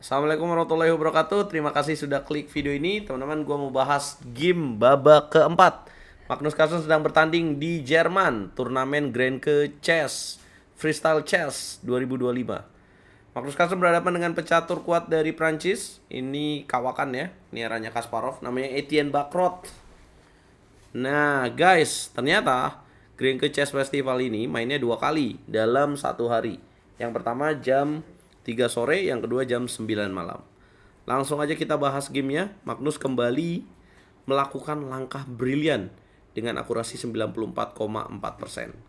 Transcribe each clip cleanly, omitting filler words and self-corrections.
Assalamualaikum warahmatullahi wabarakatuh. Terima kasih sudah klik video ini. Teman-teman, gue mau bahas game babak keempat. Magnus Carlsen sedang bertanding di Jerman, turnamen Grenke Chess, Freestyle Chess 2025. Magnus Carlsen berhadapan dengan pecatur kuat dari Prancis. Ini kawakan ya, ini eranya Kasparov, namanya Etienne Bacrot. Nah guys, ternyata Grenke Chess Festival ini mainnya 2 kali dalam 1 hari. Yang pertama jam 3 sore, yang kedua jam 9 malam. Langsung aja kita bahas gamenya. Magnus kembali melakukan langkah brilian dengan akurasi 94,4%.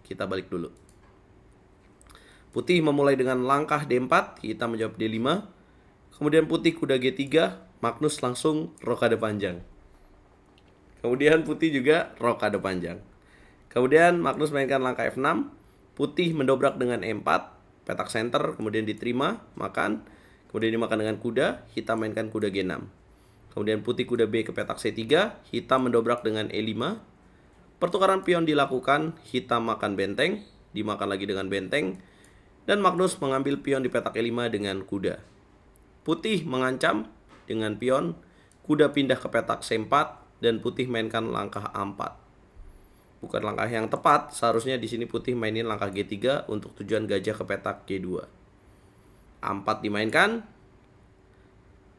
Kita balik dulu. Putih memulai dengan langkah D4, kita menjawab D5. Kemudian putih kuda G3, Magnus langsung rokade panjang. Kemudian putih juga rokade panjang. Kemudian Magnus mainkan langkah F6, putih mendobrak dengan E4, petak center, kemudian diterima, makan, kemudian dimakan dengan kuda, hitam mainkan kuda G6. Kemudian putih kuda B ke petak C3, hitam mendobrak dengan E5. Pertukaran pion dilakukan, hitam makan benteng, dimakan lagi dengan benteng, dan Magnus mengambil pion di petak E5 dengan kuda. Putih mengancam dengan pion, kuda pindah ke petak C4, dan putih mainkan langkah A4. Bukan langkah yang tepat, seharusnya di sini putih mainin langkah G3 untuk tujuan gajah ke petak G2. A4 dimainkan.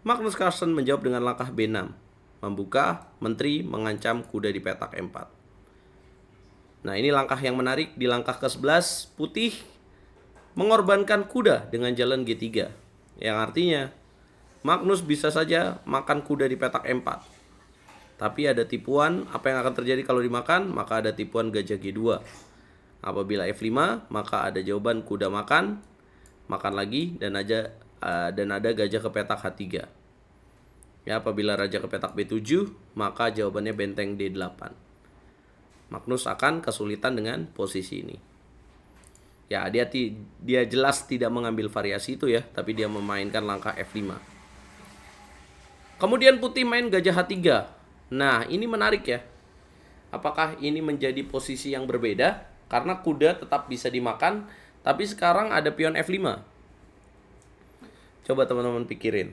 Magnus Carlsen menjawab dengan langkah B6. Membuka, menteri mengancam kuda di petak E4. Nah, ini langkah yang menarik. Di langkah ke-11, putih mengorbankan kuda dengan jalan G3. Yang artinya, Magnus bisa saja makan kuda di petak E4. Tapi ada tipuan, apa yang akan terjadi kalau dimakan? Maka ada tipuan gajah G2. Apabila F5, maka ada jawaban kuda makan, makan lagi, dan ada gajah ke petak H3. Ya, apabila raja ke petak B7, maka jawabannya benteng D8. Magnus akan kesulitan dengan posisi ini. Ya, dia jelas tidak mengambil variasi itu ya, tapi dia memainkan langkah F5. Kemudian putih main gajah H3. Nah, ini menarik ya. Apakah ini menjadi posisi yang berbeda? Karena kuda tetap bisa dimakan, tapi sekarang ada pion F5. Coba teman-teman pikirin.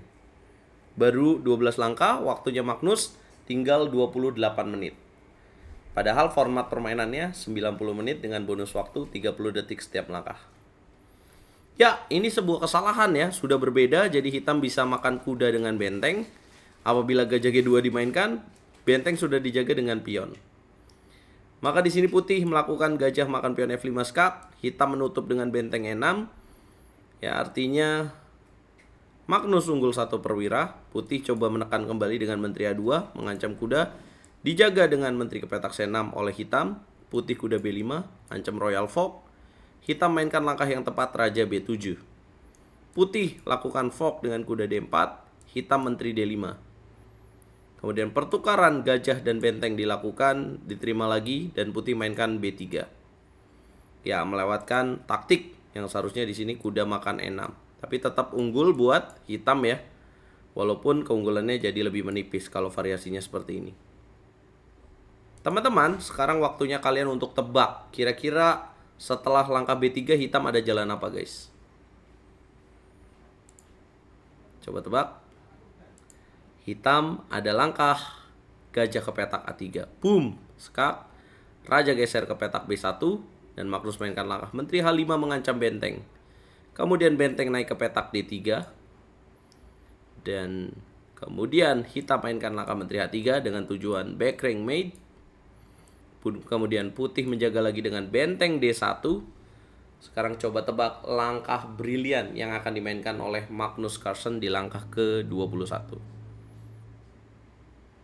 Baru 12 langkah, waktunya Magnus tinggal 28 menit. Padahal format permainannya 90 menit dengan bonus waktu 30 detik setiap langkah. Ya, ini sebuah kesalahan ya. Sudah berbeda, jadi hitam bisa makan kuda dengan benteng. Apabila gajah G2 dimainkan, benteng sudah dijaga dengan pion. Maka di sini putih melakukan gajah makan pion F5 skak, hitam menutup dengan benteng E6. Ya, artinya Magnus unggul 1 perwira. Putih coba menekan kembali dengan menteri A2, mengancam kuda, dijaga dengan menteri ke petak C6 oleh hitam. Putih kuda B5, ancam Royal Fork. Hitam mainkan langkah yang tepat, raja B7. Putih lakukan fork dengan kuda D4, hitam menteri D5. Kemudian pertukaran gajah dan benteng dilakukan, diterima lagi, dan putih mainkan B3. Ya, melewatkan taktik yang seharusnya di sini kuda makan E6. Tapi tetap unggul buat hitam ya. Walaupun keunggulannya jadi lebih menipis kalau variasinya seperti ini. Teman-teman, sekarang waktunya kalian untuk tebak. Kira-kira setelah langkah B3 hitam ada jalan apa guys? Coba tebak. Hitam ada langkah gajah ke petak A3. Boom, skak. Raja geser ke petak B1 dan Magnus mainkan langkah menteri H5 mengancam benteng. Kemudian benteng naik ke petak D3. Dan kemudian hitam mainkan langkah menteri H3 dengan tujuan backrank mate. Kemudian putih menjaga lagi dengan benteng D1. Sekarang coba tebak langkah brilian yang akan dimainkan oleh Magnus Carlsen di langkah ke-21.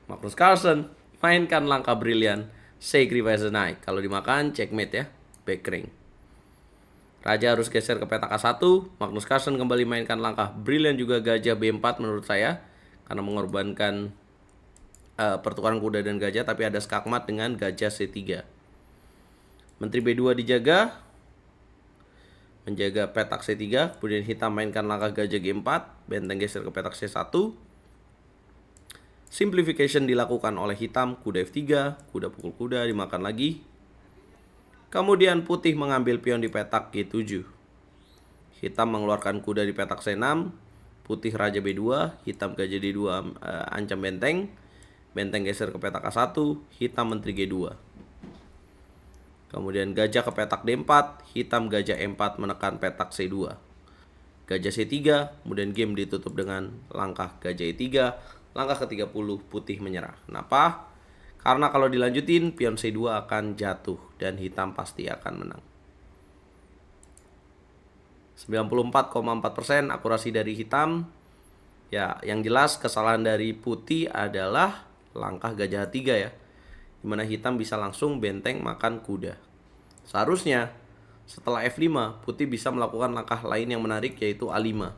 Magnus Carlsen mainkan langkah brilian, sacrifice the knight. Kalau dimakan checkmate ya, backrank. Raja harus geser ke petak A1. Magnus Carlsen kembali mainkan langkah brilian juga gajah B4 menurut saya, karena mengorbankan pertukaran kuda dan gajah, tapi ada skakmat dengan gajah C3. Menteri B2 dijaga, menjaga petak C3. Kemudian hitam mainkan langkah gajah G4, benteng geser ke petak C1. Simplification dilakukan oleh hitam, kuda F3, kuda pukul kuda, dimakan lagi. Kemudian putih mengambil pion di petak G7. Hitam mengeluarkan kuda di petak C6, putih raja B2, hitam gajah D2 ancam benteng. Benteng geser ke petak A1, hitam menteri G2. Kemudian gajah ke petak D4, hitam gajah E4 menekan petak C2. Gajah C3, kemudian game ditutup dengan langkah gajah E3, langkah ke-30 putih menyerah. Kenapa? Karena kalau dilanjutin pion C2 akan jatuh dan hitam pasti akan menang. 94,4% akurasi dari hitam. Ya, yang jelas kesalahan dari putih adalah langkah gajah H3 ya, dimana hitam bisa langsung benteng makan kuda. Seharusnya setelah F5 putih bisa melakukan langkah lain yang menarik, yaitu A5.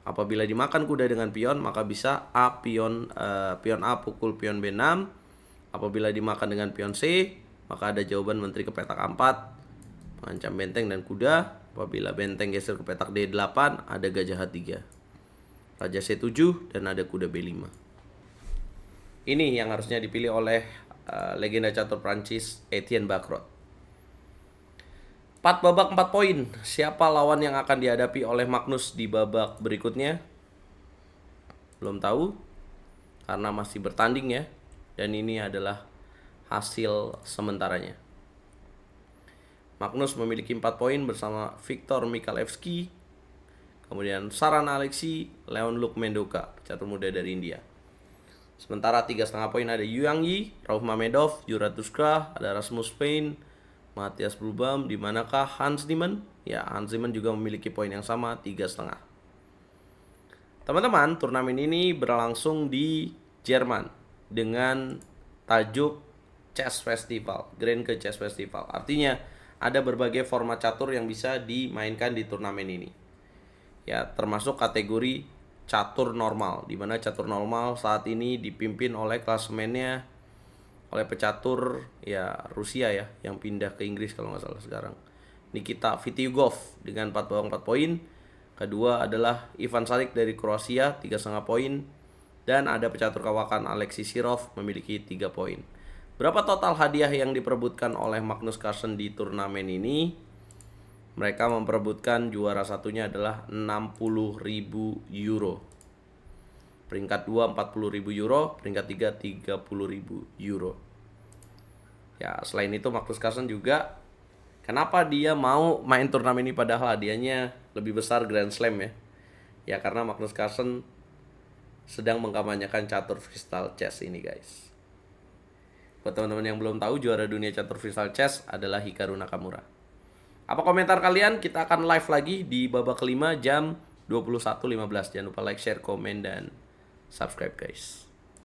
Apabila dimakan kuda dengan pion, maka bisa pion A pukul pion B6. Apabila dimakan dengan pion C, maka ada jawaban menteri ke petak A4 mengancam benteng dan kuda. Apabila benteng geser ke petak D8, ada gajah H3, raja C7, dan ada kuda B5. Ini yang harusnya dipilih oleh legenda catur Prancis Etienne Bacrot. 4 babak 4 poin. Siapa lawan yang akan dihadapi oleh Magnus di babak berikutnya? Belum tahu, karena masih bertanding ya. Dan ini adalah hasil sementaranya. Magnus memiliki 4 poin bersama Viktor Mikhalevski, kemudian Saran Alexi, Leon Luke Mendoka, catur muda dari India. Sementara 3,5 poin ada Yu Yang Yi, Rauf Mamedov, Jurat Duskra, ada Rasmus Paine, Matthias Brubam. Di manakah Hans Niemann? Ya, Hans Niemann juga memiliki poin yang sama, 3,5. Teman-teman, turnamen ini berlangsung di Jerman dengan tajuk Chess Festival, Grenke Chess Festival. Artinya ada berbagai format catur yang bisa dimainkan di turnamen ini. Ya, termasuk kategori catur normal, di mana catur normal saat ini dipimpin oleh klasemennya oleh pecatur ya Rusia ya, yang pindah ke Inggris kalau nggak salah sekarang, Nikita Vitiugov dengan 4 babak 4 poin. Kedua adalah Ivan Salik dari Kroasia, 3,5 poin. Dan ada pecatur kawakan Alexei Sirov memiliki 3 poin. Berapa total hadiah yang diperebutkan oleh Magnus Carlsen di turnamen ini? Mereka memperebutkan juara satunya adalah 60.000 euro. Peringkat 2 40.000 euro, peringkat 3 30.000 euro. Ya, selain itu Magnus Carlsen juga, kenapa dia mau main turnamen ini padahal hadiahnya lebih besar Grand Slam ya? Ya karena Magnus Carlsen sedang mengkampanyekan catur freestyle chess ini guys. Buat teman-teman yang belum tahu, juara dunia catur freestyle chess adalah Hikaru Nakamura. Apa komentar kalian? Kita akan live lagi di babak kelima jam 21.15. Jangan lupa like, share, komen, dan subscribe guys.